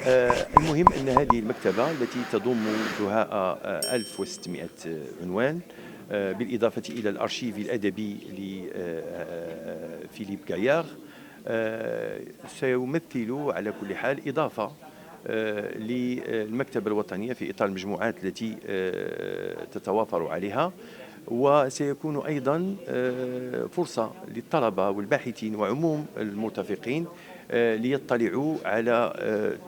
المهم أن هذه المكتبة التي تضم جهاء 1600 عنوان، بالإضافة إلى الأرشيف الأدبي لفيليب غايار، سيمثل على كل حال إضافة للمكتبة الوطنية في إطار المجموعات التي تتوافر عليها، وسيكون أيضا فرصة للطلبة والباحثين وعموم المرتفقين ليطلعوا على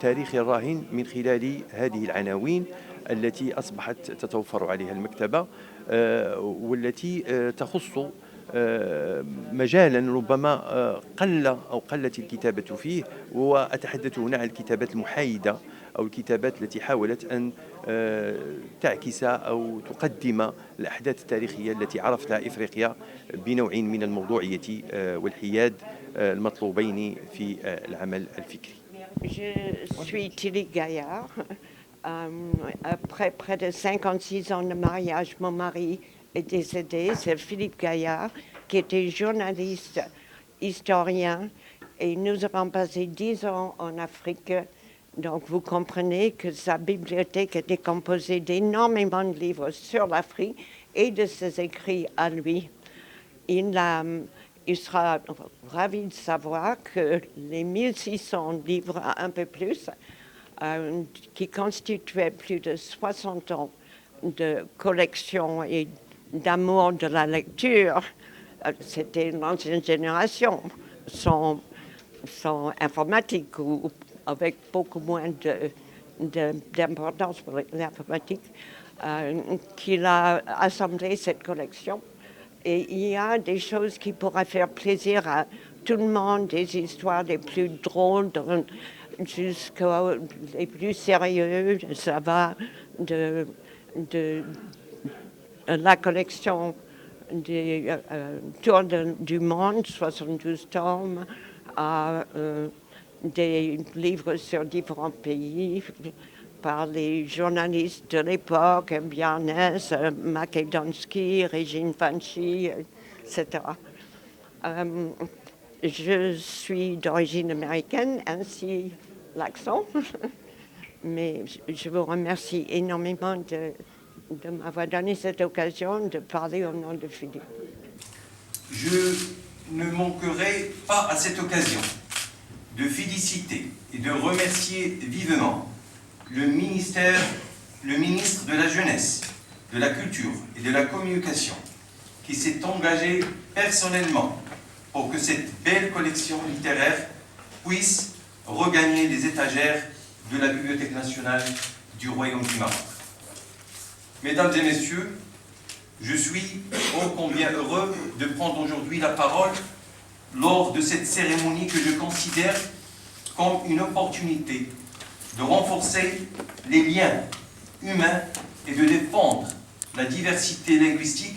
تاريخ الراهن من خلال هذه العناوين التي أصبحت تتوفر عليها المكتبة، والتي تخص مجالا ربما قلت الكتابة فيه، وأتحدث هنا عن الكتابات المحايدة أو الكتابات التي حاولت أن تعكس أو تقدم الأحداث التاريخية التي عرفتها إفريقيا بنوع من الموضوعية والحياد المطلوبين في العمل الفكري. Je suis Tilly Gaillard. Après près de 56 ans de mariage, mon mari est décédé. C'est Philippe Gaillard, qui était journaliste, historien, et nous avons passé 10 ans en Afrique. Donc vous comprenez que sa bibliothèque était composée d'énormément de livres sur l'Afrique et de ses écrits à lui. Il sera ravi de savoir que les 1600 livres, un peu plus, qui constituaient plus de 60 ans de collection et d'amour de la lecture, c'était l'ancienne génération, sans informatique ou avec beaucoup moins d'importance pour l'informatique, qu'il a assemblé cette collection. Et il y a des choses qui pourraient faire plaisir à tout le monde, des histoires les plus drôles jusqu'aux les plus sérieux. Ça va de la collection des Tours du monde, 72 tomes, à des livres sur différents pays par les journalistes de l'époque, Biarnès, Macedonski, Régine Fanchi, etc. Je suis d'origine américaine, ainsi l'accent, mais je vous remercie énormément de m'avoir donné cette occasion de parler au nom de Philippe. Je ne manquerai pas à cette occasion de féliciter et de remercier vivement le ministre de la Jeunesse, de la Culture et de la Communication, qui s'est engagé personnellement pour que cette belle collection littéraire puisse regagner les étagères de la Bibliothèque nationale du Royaume du Maroc. Mesdames et messieurs, je suis ô combien heureux de prendre aujourd'hui la parole lors de cette cérémonie que je considère comme une opportunité de renforcer les liens humains et de défendre la diversité linguistique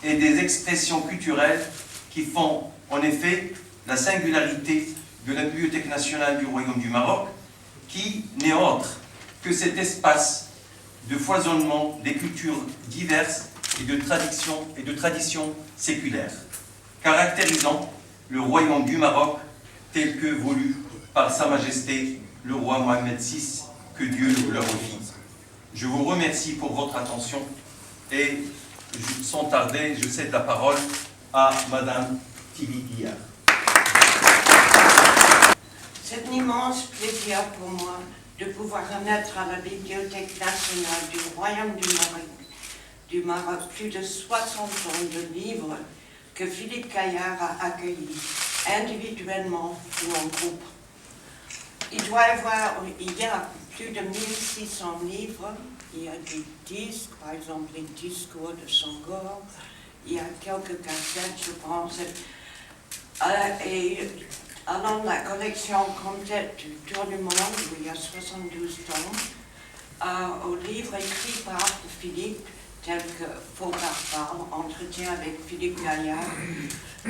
et des expressions culturelles qui font en effet la singularité de la Bibliothèque nationale du Royaume du Maroc, qui n'est autre que cet espace de foisonnement des cultures diverses et de traditions séculaires, caractérisant le Royaume du Maroc tel que voulu par Sa Majesté le roi Mohamed VI, que Dieu le glorifie. Je vous remercie pour votre attention et sans tarder, je cède la parole à Madame Tilly Gaillard. C'est un immense plaisir pour moi de pouvoir remettre à la Bibliothèque nationale du Royaume du Maroc plus de 60 ans de livres que Philippe Gaillard a accueillis, individuellement ou en groupe. Il y a plus de 1600 livres, il y a des disques, par exemple les discours de Senghor, il y a quelques cassettes, je pense, et allant de la collection complète du Tour du monde, où il y a 72 tomes, aux livres écrits par Philippe, tels que Faux parle, Entretien avec Philippe Gaillard,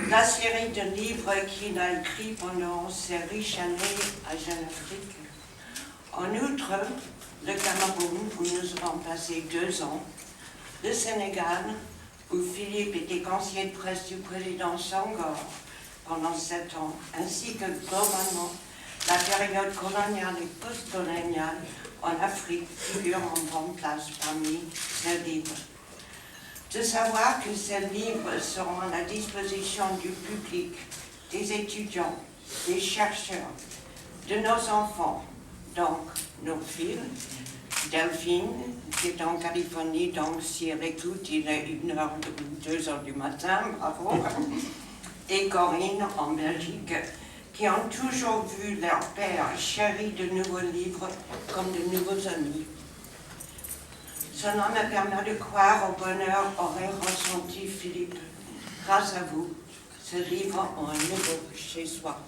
la série de livres qu'il a écrits pendant ses riches années à Jeune Afrique. En outre, le Cameroun, où nous avons passé 2 ans, le Sénégal, où Philippe était conseiller de presse du président Senghor pendant 7 ans, ainsi que globalement la période coloniale et post-coloniale en Afrique figure en grande place parmi nos livres. De savoir que ces livres seront à la disposition du public, des étudiants, des chercheurs, de nos enfants, donc nos filles, Delphine, qui est en Californie, donc si elle écoute, il est 1h ou 2h du matin, bravo, et Corinne en Belgique, qui ont toujours vu leur père chérir de nouveaux livres comme de nouveaux amis. Cela me permet de croire au bonheur qu'aurait ressenti Philippe. Grâce à vous, ce livre a un nouveau chez soi.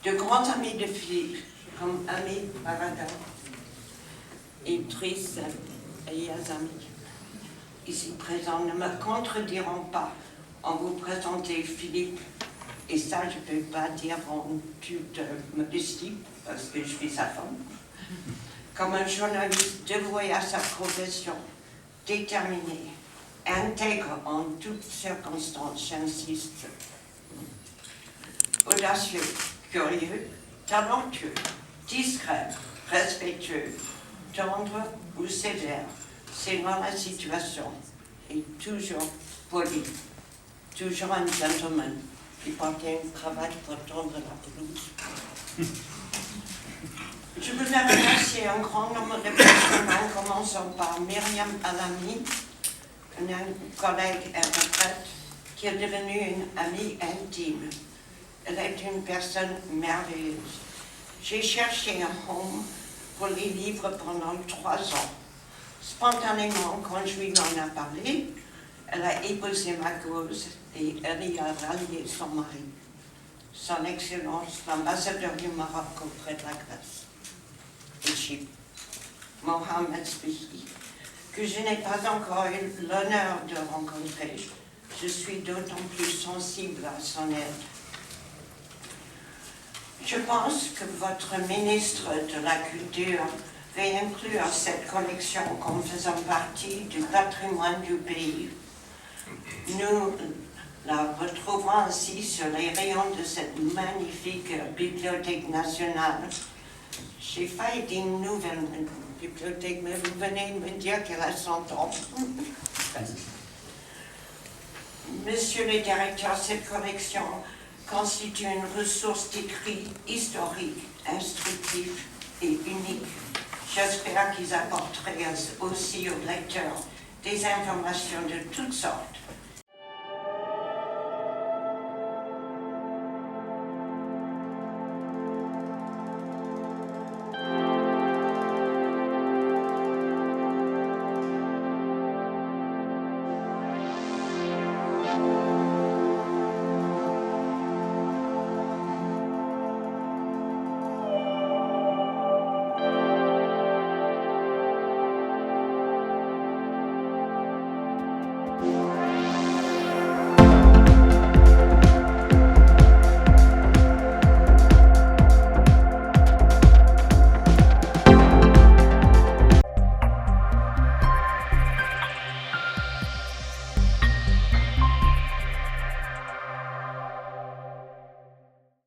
De grands amis de Philippe, comme Ami Barada et Driss et Yazami, ici présents, ne me contrediront pas en vous présentant Philippe, et ça je ne peux pas dire en toute modestie, parce que je suis sa femme, comme un journaliste dévoué à sa profession, déterminé, intègre en toutes circonstances, j'insiste, audacieux, curieux, talentueux, discret, respectueux, tendre ou sévère, selon la situation, et toujours poli, toujours un gentleman qui portait une cravate pour tendre la pelouse. Je voudrais remercier un grand nombre de personnes, en commençant par Myriam Alami, une collègue et retraite, qui est devenue une amie intime. Elle est une personne merveilleuse. J'ai cherché un home pour les livres pendant 3 ans. Spontanément, quand je lui en ai parlé, elle a épousé ma cause et elle y a rallié son mari, son Excellence, l'ambassadeur du Maroc auprès de la Grèce. Égypte, Mohamed Sbihi, que je n'ai pas encore eu l'honneur de rencontrer. Je suis d'autant plus sensible à son aide. Je pense que votre ministre de la Culture va inclure cette collection comme faisant partie du patrimoine du pays. Nous la retrouverons ainsi sur les rayons de cette magnifique bibliothèque nationale. J'ai failli dire une nouvelle bibliothèque, mais vous venez de me dire qu'elle a 100 ans. Monsieur le directeur, cette collection constitue une ressource d'écrit historique, instructive et unique. J'espère qu'ils apporteront aussi aux lecteurs des informations de toutes sortes